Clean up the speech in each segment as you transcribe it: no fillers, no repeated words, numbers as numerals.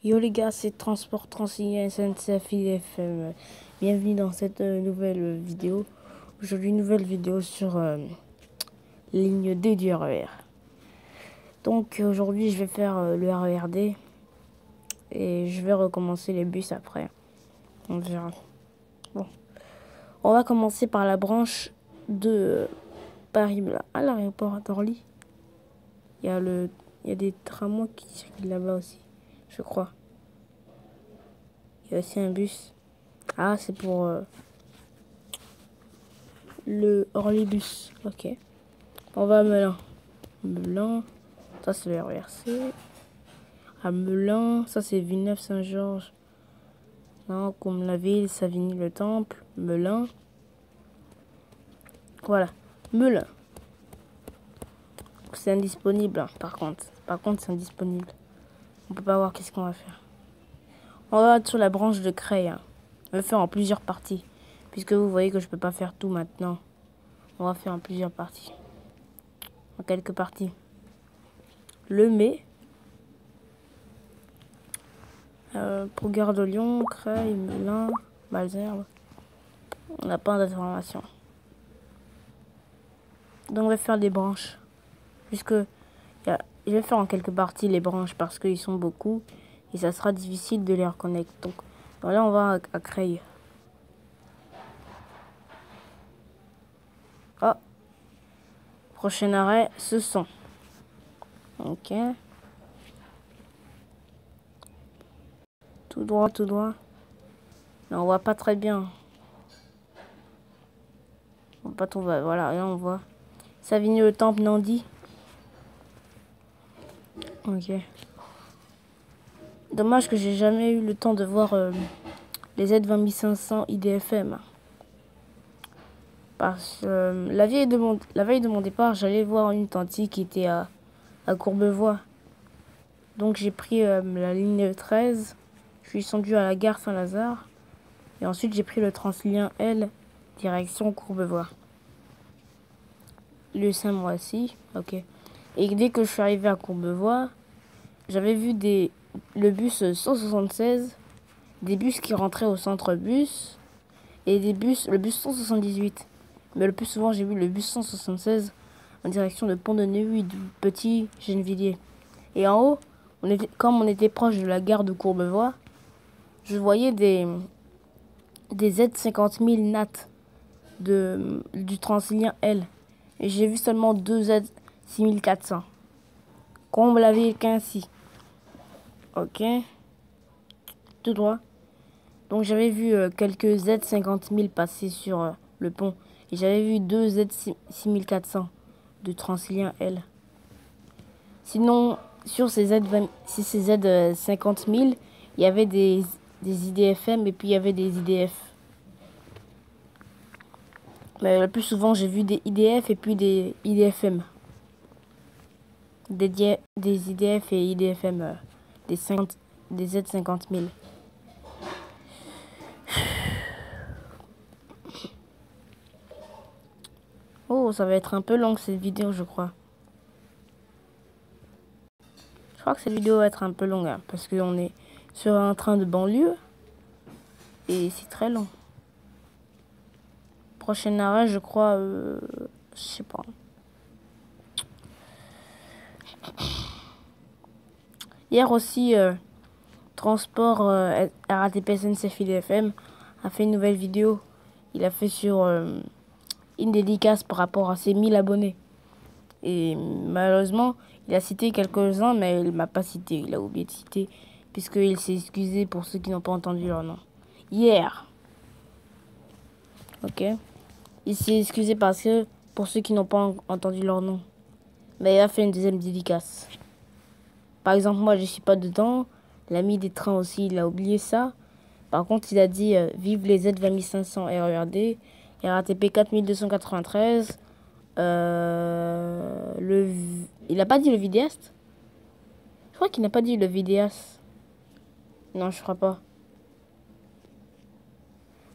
Yo les gars, c'est Transport Transilien SNCF IDFM. Bienvenue dans cette nouvelle vidéo. Aujourd'hui, nouvelle vidéo sur ligne D du RER. Donc aujourd'hui, je vais faire le RERD et je vais recommencer les bus après. On verra. Bon, on va commencer par la branche de Paris à l'aéroport d'Orly. Il y a des tramways qui circulent là-bas aussi, je crois. Il y a aussi un bus. Ah, c'est pour le Orlybus. Ok. On va à Melun. Melun. Ça, c'est le RERC. À Melun. Ça, c'est Villeneuve-Saint-Georges. Non, comme la ville, Savigny-le-Temple. Melun. Voilà. Melun. C'est indisponible, hein, par contre. C'est indisponible. On peut pas voir qu'est-ce qu'on va faire. On va sur la branche de Creil. Hein. On va faire en plusieurs parties. Puisque vous voyez que je peux pas faire tout maintenant. On va faire en plusieurs parties. En quelques parties. Le mai. Pour Gare de Lyon, Creil, Melun, Malesherbes. On n'a pas d'informations. Donc on va faire des branches. Puisque je vais faire en quelques parties les branches parce qu'ils sont beaucoup. Et ça sera difficile de les reconnecter. Donc voilà, on va à Creil. Oh. Prochain arrêt, ce sont. Ok. Tout droit, tout droit. Mais on voit pas très bien. On va pas tout voir. Voilà, là on voit. Savigny-le-Temple, Nandy. Ok. Dommage que j'ai jamais eu le temps de voir les Z20500 IDFM. Parce que la veille de mon départ, j'allais voir une tante qui était à Courbevoie. Donc j'ai pris la ligne 13. Je suis descendu à la gare Saint-Lazare. Et ensuite j'ai pris le Transilien L, direction Courbevoie. Le Saint-Moisy, ok. Et dès que je suis arrivé à Courbevoie, j'avais vu le bus 176, des bus qui rentraient au centre bus et le bus 178. Mais le plus souvent, j'ai vu le bus 176 en direction de Pont-de-Neuilly du Petit Gennevilliers. Et en haut, comme on était proche de la gare de Courbevoie, je voyais des Z50 000 NAT du Transilien L. Et j'ai vu seulement 2 Z6400. Comble la ville qu'ainsi. Ok. Tout droit. Donc j'avais vu quelques Z50 000 passer sur le pont. Et j'avais vu 2 Z6400 de Transilien L. Sinon, sur ces Z50 000, il y avait des IDFM et puis il y avait des IDF. Mais le plus souvent, j'ai vu des IDF et puis des IDFM. Des IDF et IDFM. Des Z50 000. Oh, ça va être un peu long cette vidéo, je crois. Je crois que cette vidéo va être un peu longue, hein, parce qu'on est sur un train de banlieue. Et c'est très long. Prochain arrêt, je crois... je sais pas. Hier aussi, Transport RATP SNCF IDFM a fait une nouvelle vidéo. Il a fait sur une dédicace par rapport à ses 1000 abonnés. Et malheureusement, il a cité quelques-uns, mais il m'a pas cité. Il a oublié de citer, puisqu'il s'est excusé pour ceux qui n'ont pas entendu leur nom. Hier. Ok. Il s'est excusé parce que, pour ceux qui n'ont pas entendu leur nom. Mais il a fait une deuxième dédicace. Par exemple, moi, je suis pas dedans. L'ami des trains aussi, il a oublié ça. Par contre, il a dit vive les Z20500 RERD, RATP 4293. Il n'a pas dit le vidéaste. Je crois qu'il n'a pas dit le vidéaste. Non, je crois pas.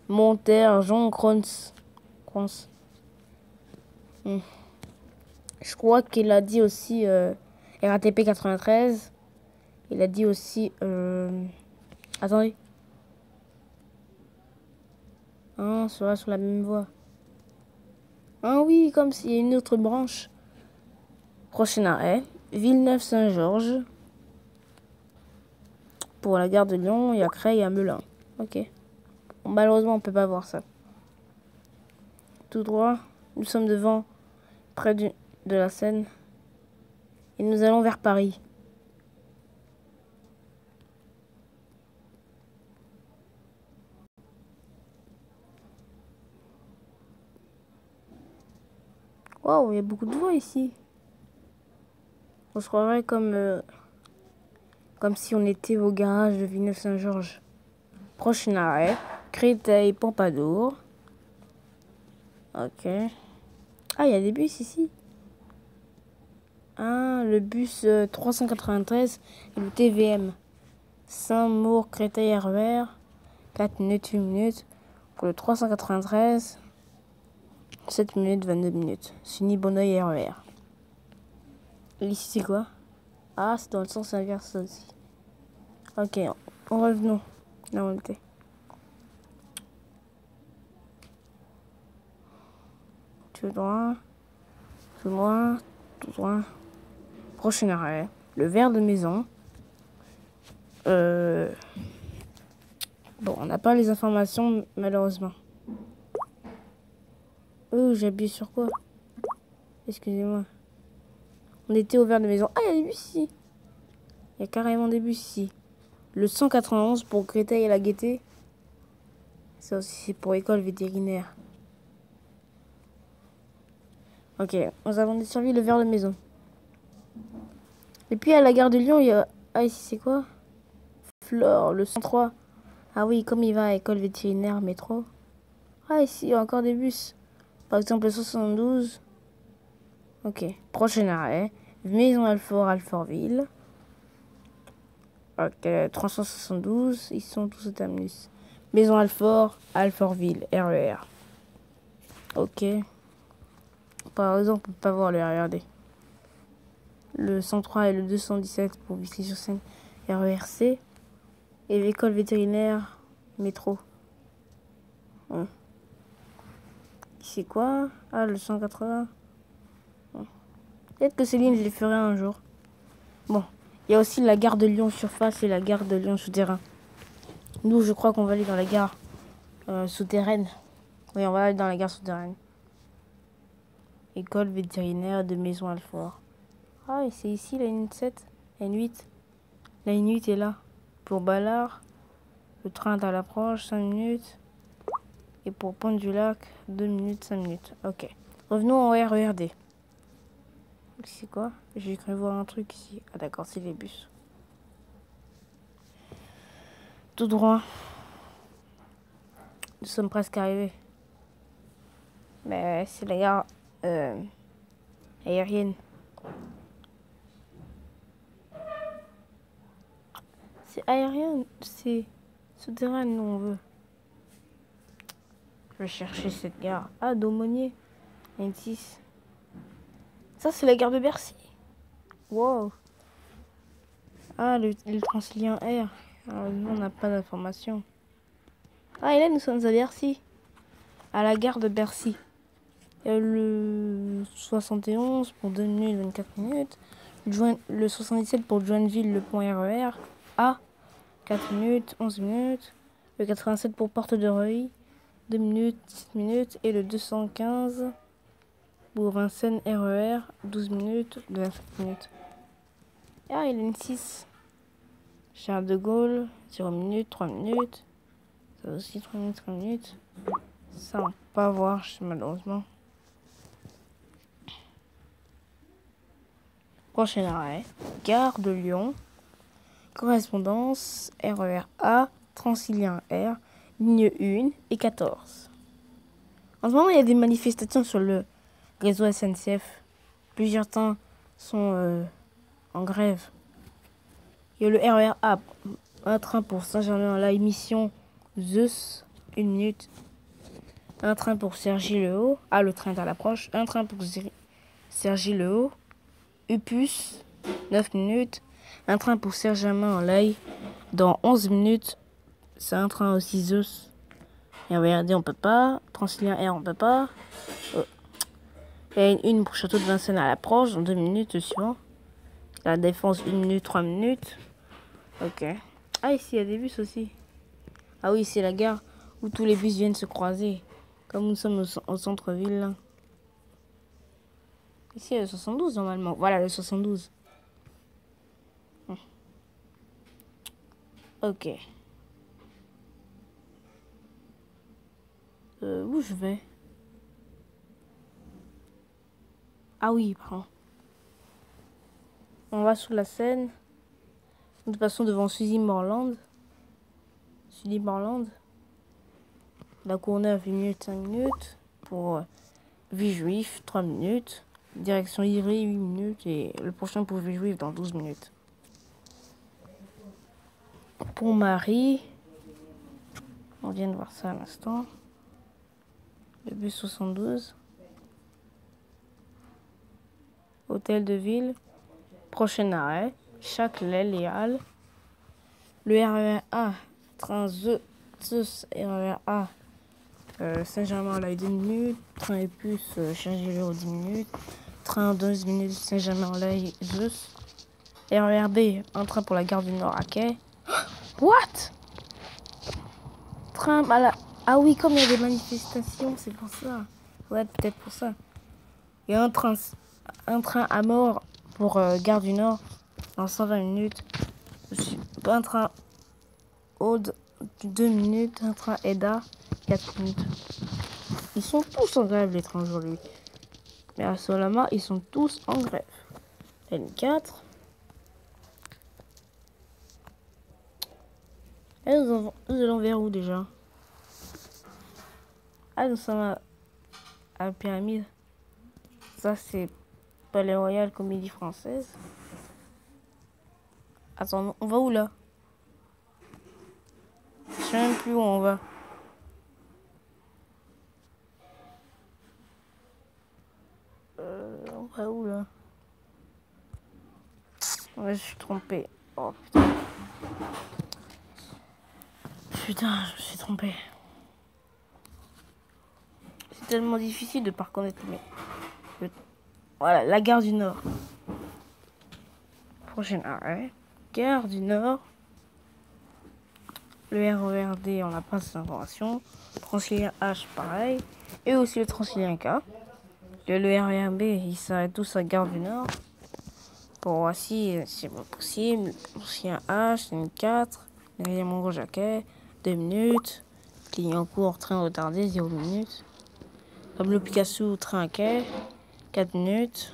Monter, Jean Krons. Je crois qu'il a dit aussi RATP 93. Il a dit aussi... Attendez. Ah, sera sur la même voie. Ah oui, comme s'il y a une autre branche. Prochain arrêt, Villeneuve-Saint-Georges. Pour la gare de Lyon, il y a Creil et à Melun. Ok. Bon, malheureusement, on peut pas voir ça. Tout droit, nous sommes devant, près de la Seine. Et nous allons vers Paris. Waouh, il y a beaucoup de voies ici. On se croirait comme si on était au garage de Villeneuve-Saint-Georges. Prochain arrêt, Créteil-Pompadour. Ok. Ah, il y a des bus ici. Ah, le bus 393 et le TVM. Saint-Maur, Créteil, RER. 4 minutes, 8 minutes. Pour le 393, 7 minutes, 22 minutes. Sunny, Bonneuil, RER. Et ici, c'est quoi? Ah, c'est dans le sens inverse, ça aussi. Ok, on revenons. Là, on était. Tout droit. Tout droit. Tout droit. Prochain arrêt. Le verre de maison. Bon, on n'a pas les informations, malheureusement. Oh, j'appuie sur quoi? Excusez-moi. On était au verre de maison. Ah, il y a des bus ici. Il y a carrément des bus ici. Le 191 pour Créteil et la Gaîté. Ça aussi, c'est pour école vétérinaire. Ok, nous avons desservi le verre de maison. Et puis à la gare de Lyon, il y a... Ah, ici, c'est quoi? Flore, le 103. Ah oui, comme il va à école vétérinaire, métro. Ah, ici, il y a encore des bus. Par exemple, le 72. Ok, prochain arrêt. Maison Alfort, Alfortville. Ok, 372. Ils sont tous au terminus. Maison Alfort, Alfortville, RER. Ok. Par exemple, on peut pas voir le RERD. Le 103 et le 217 pour Vitry-sur-Seine, RERC. Et l'école vétérinaire, métro. Bon. C'est quoi? Ah, le 180. Bon. Peut-être que ces lignes, je les ferai un jour. Bon. Il y a aussi la gare de Lyon surface et la gare de Lyon souterrain. Nous, je crois qu'on va aller dans la gare souterraine. Oui, on va aller dans la gare souterraine. École vétérinaire de Maison Alfort. Ah, et c'est ici la ligne 7, la ligne 8. La ligne 8 est là. Pour Ballard, le train est à l'approche, 5 minutes. Et pour Pont-du-Lac, 2 minutes, 5 minutes. Ok. Revenons au RERD. C'est quoi? J'ai cru voir un truc ici. Ah d'accord, c'est les bus. Tout droit. Nous sommes presque arrivés. Mais c'est la gare aérienne. C'est aérien, c'est souterrain, nous on veut. Je vais chercher cette gare. Ah, d'Aumônier. N6. Ça, c'est la gare de Bercy. Wow. Ah, le Transilien Air. Alors, nous, on n'a pas d'informations. Ah, et là, nous sommes à Bercy. À la gare de Bercy. Le 71 pour 2 minutes, 24 minutes. Le 77 pour Joinville, le pont RER. A, 4 minutes, 11 minutes. Le 87 pour Porte de Reuil, 2 minutes, 7 minutes. Et le 215 pour Vincennes RER, 12 minutes, 27 minutes. Ah, il y a une 6. Charles de Gaulle, 0 minutes, 3 minutes. Ça aussi, 3 minutes, 3 minutes. Ça, on peut pas voir, malheureusement. Prochain arrêt, gare de Lyon. Correspondance, RER A, Transilien R, ligne 1 et 14. En ce moment, il y a des manifestations sur le réseau SNCF. Plusieurs trains sont en grève. Il y a le RER A, un train pour Saint-Germain-en-Laye, mission Zeus, 1 minute. Un train pour Cergy-le-Haut. Ah, le train est à l'approche. Un train pour Cergy-le-Haut. Upus, 9 minutes. Un train pour Saint-Germain-en-Laye dans 11 minutes. C'est un train aussi Zeus. Et regardez, on peut pas. Transilien Air, on peut pas. Et une pour Château de Vincennes à l'approche dans 2 minutes suivant. La Défense 1 minute, 3 minutes. Ok. Ah, ici il y a des bus aussi. Ah oui, c'est la gare où tous les bus viennent se croiser. Comme nous sommes au centre-ville là. Ici il y a le 72 normalement. Voilà le 72. Ok. Où je vais? Ah oui, pardon. On va sur la Seine. De toute façon, devant Suzy-Morland. La Courneuve, 1 minute, 5 minutes. Pour Villejuif, 3 minutes. Direction Ivry, 8 minutes. Et le prochain pour Villejuif dans 12 minutes. Pour Marie. On vient de voir ça à l'instant. Le bus 72. Hôtel de Ville. Prochain arrêt. Châtelet, les Halles. Le RER A. Train Zeus RER A. Saint-Germain-en-Laye 10 minutes. Train et puce Chergé-Léo 10 minutes. Train 12 minutes Saint-Germain-en-Laye Zeus. RER B. Un train pour la gare du Nord à quai. What? Train à la... Ah oui, comme il y a des manifestations, c'est pour ça. Ouais, peut-être pour ça. Il y a un train à mort pour gare du Nord dans 120 minutes. Un train Aude 2 minutes. Un train EDA 4 minutes. Ils sont tous en grève les trains aujourd'hui. Mais à Solama, ils sont tous en grève. N4. Et nous allons vers où déjà? Ah, nous sommes à la pyramide. Ça, c'est Palais Royal, Comédie Française. Attends, on va où là? Je sais même plus où on va. On va où là? Ouais, je suis trompé. Oh putain. Putain, je me suis trompé. C'est tellement difficile de ne pas reconnaître les... Voilà, la gare du Nord. Prochain arrêt. Gare du Nord. Le RER D, on n'a pas cette information. Transilien H, pareil. Et aussi le Transilien K. Le RER B, il s'arrête tous à Gare du Nord. Bon, voici, c'est pas possible. Transilien H, ligne 4. Derrière mon gros jaquet, 2 minutes. Ligne en cours, train retardé, 0 minutes. Pablo Picasso, train à quai, 4 minutes.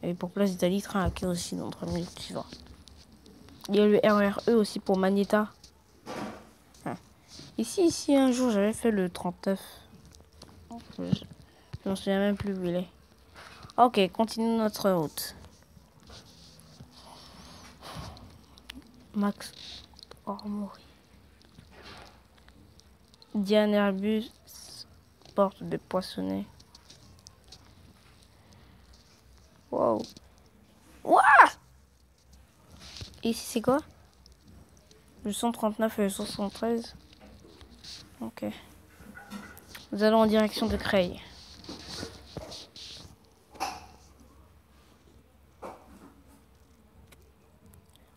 Et pour Place d'Italie, train à quai aussi dans 3 minutes suivant. Il y a le RER E aussi pour Magneta. Ici, un jour, j'avais fait le 39. Je m'en souviens même plus où il est. Ok, continue notre route. Max Ormori. Diane Airbus, porte de Poissonnet. Wow. What? Ici, c'est quoi? Le 139 et le 73. Ok. Nous allons en direction de Creil.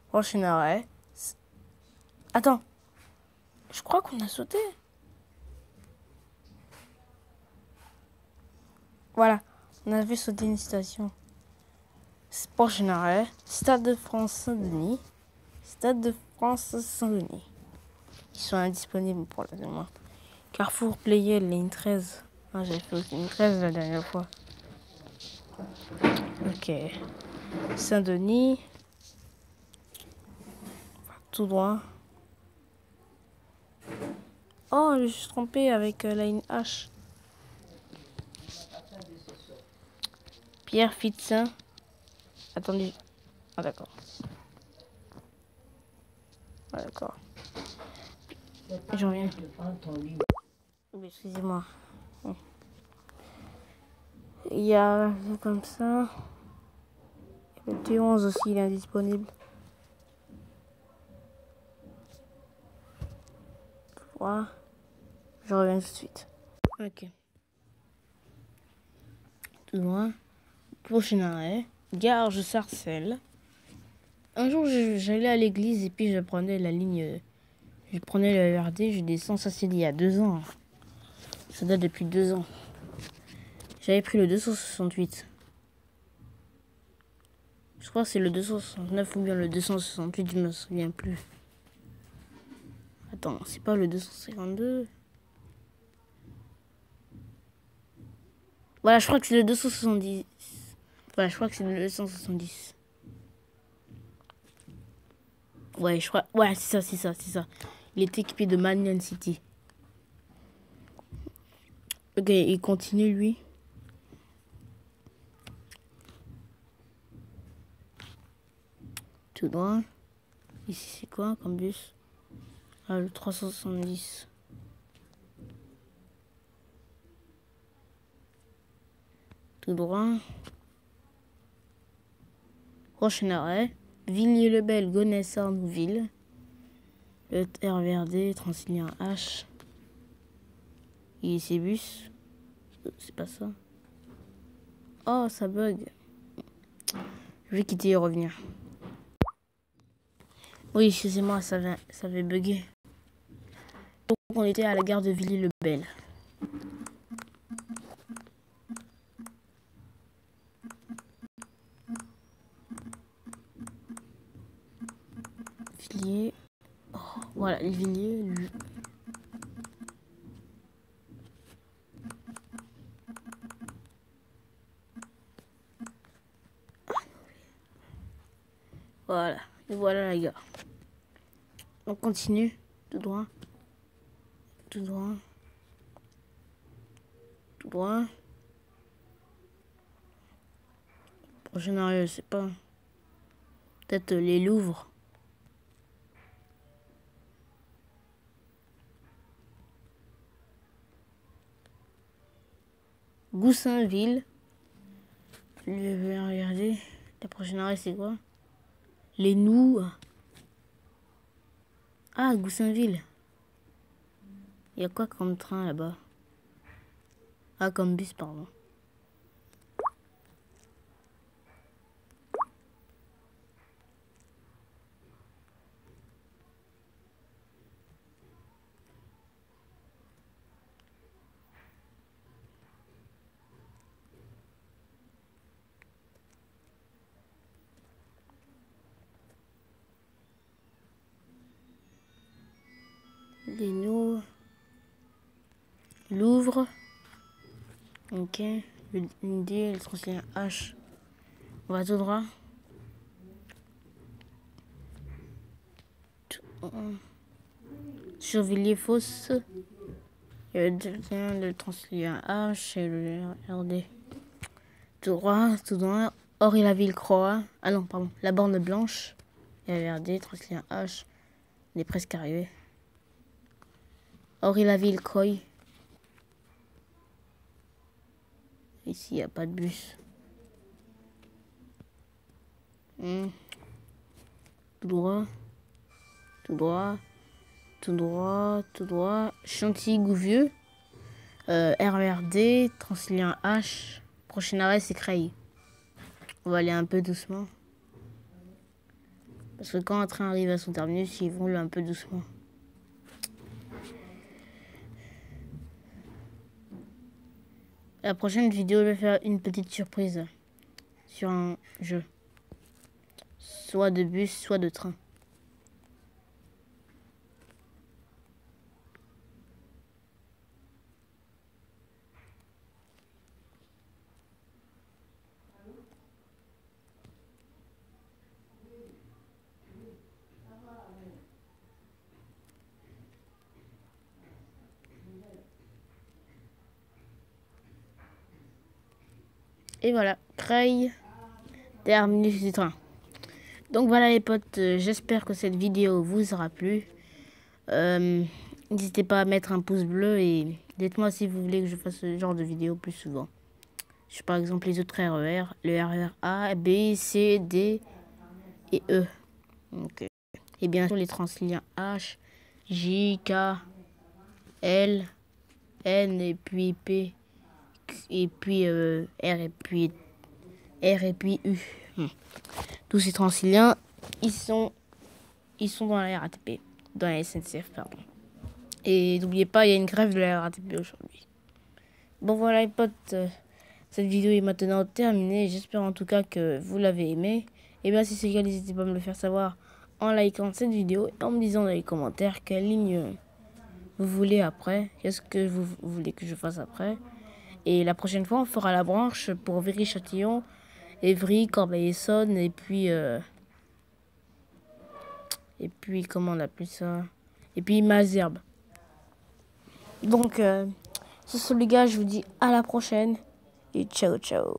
Prochain arrêt. Attends. Je crois qu'on a sauté. Voilà. On avait sauté une station. Prochain arrêt. Stade de France Saint-Denis. Stade de France Saint-Denis. Ils sont indisponibles pour la demande. Carrefour Playel, ligne 13. Ah, j'avais fait ligne 13 la dernière fois. Ok. Saint-Denis. Tout droit. Oh, je suis trompé avec la ligne H. Pierre Fitzin. Attendez. Ah, d'accord. Ah, d'accord. Je reviens. Excusez-moi. Il y a comme ça. Le T11 aussi, il est indisponible. droit. Je reviens tout de suite. Ok. Tout droit. Prochain arrêt. Gare de Sarcelles. Un jour, j'allais à l'église et puis je prenais la ligne. Je prenais le RD, je descends. Ça, c'est il y a 2 ans. Ça date depuis 2 ans. J'avais pris le 268. Je crois que c'est le 269 ou bien le 268, je me souviens plus. Attends, c'est pas le 252? Voilà, je crois que c'est le 270. Voilà, je crois que c'est le 270. Ouais, je crois. Ouais, c'est ça. Il est équipé de Manion City. Ok, il continue, lui. Tout droit. Ici, c'est quoi comme bus? Ah, le 370. Tout droit. Prochain arrêt. Villiers-le-Bel, Gonesse, Arnouville. Le RVRD, Transilien H. Et ces bus. C'est pas ça. Oh, ça bug. Je vais quitter et revenir. Oui, excusez-moi, ça avait bugué. Donc, on était à la gare de Villiers-le-Bel. Villiers. Oh, voilà, Villiers. Voilà, et voilà la gare. On continue, tout droit. Tout droit. Tout droit. Prochain arrêt, je sais pas. Peut-être les Louvres. Goussainville. Je vais regarder. La prochaine arrêt, c'est quoi? Les Nous. Ah, Goussainville. Il y a quoi comme train là-bas? Ah, comme bus, pardon. Les Nous. Louvre. Ok. Une D, le Transilien H. On va tout droit. Sur Villiers-Fosse. Il y a le Transilien H et le RD. Tout droit, tout droit. Orly-la-Ville-Croix. Ah non, pardon. La Borne Blanche. Il y a le RD, Transilien H. On est presque arrivé. Orly-la-Ville-Croix. Ici, il n'y a pas de bus. Tout droit. Tout droit. Tout droit. Tout droit. Chantilly-Gouvieux. RERD. Transilien H. Prochain arrêt, c'est Creil. On va aller un peu doucement. Parce que quand un train arrive à son terminus, ils vont un peu doucement. La prochaine vidéo, je vais faire une petite surprise sur un jeu. Soit de bus, soit de train. Et voilà, Creil, terminus du train. Donc voilà les potes, j'espère que cette vidéo vous aura plu. N'hésitez pas à mettre un pouce bleu et dites-moi si vous voulez que je fasse ce genre de vidéo plus souvent. Sur par exemple les autres RER, le RER A, B, C, D et E. Okay. Et bien sûr les Transiliens H, J, K L, N et puis P et puis R et puis U. Tous ces Transiliens, ils sont dans la RATP, dans la SNCF, pardon. Et n'oubliez pas, il y a une grève de la RATP aujourd'hui. Bon voilà les potes, cette vidéo est maintenant terminée. J'espère en tout cas que vous l'avez aimée. Et bien si c'est le cas, n'hésitez pas à me le faire savoir en likant cette vidéo et en me disant dans les commentaires quelle ligne vous voulez après. Qu'est-ce que vous voulez que je fasse après. Et la prochaine fois, on fera la branche pour Viry-Châtillon, Évry, Corbeil-Essonnes et puis comment on appelle ça, et puis Malesherbes. Donc, sur ce les gars, je vous dis à la prochaine et ciao ciao.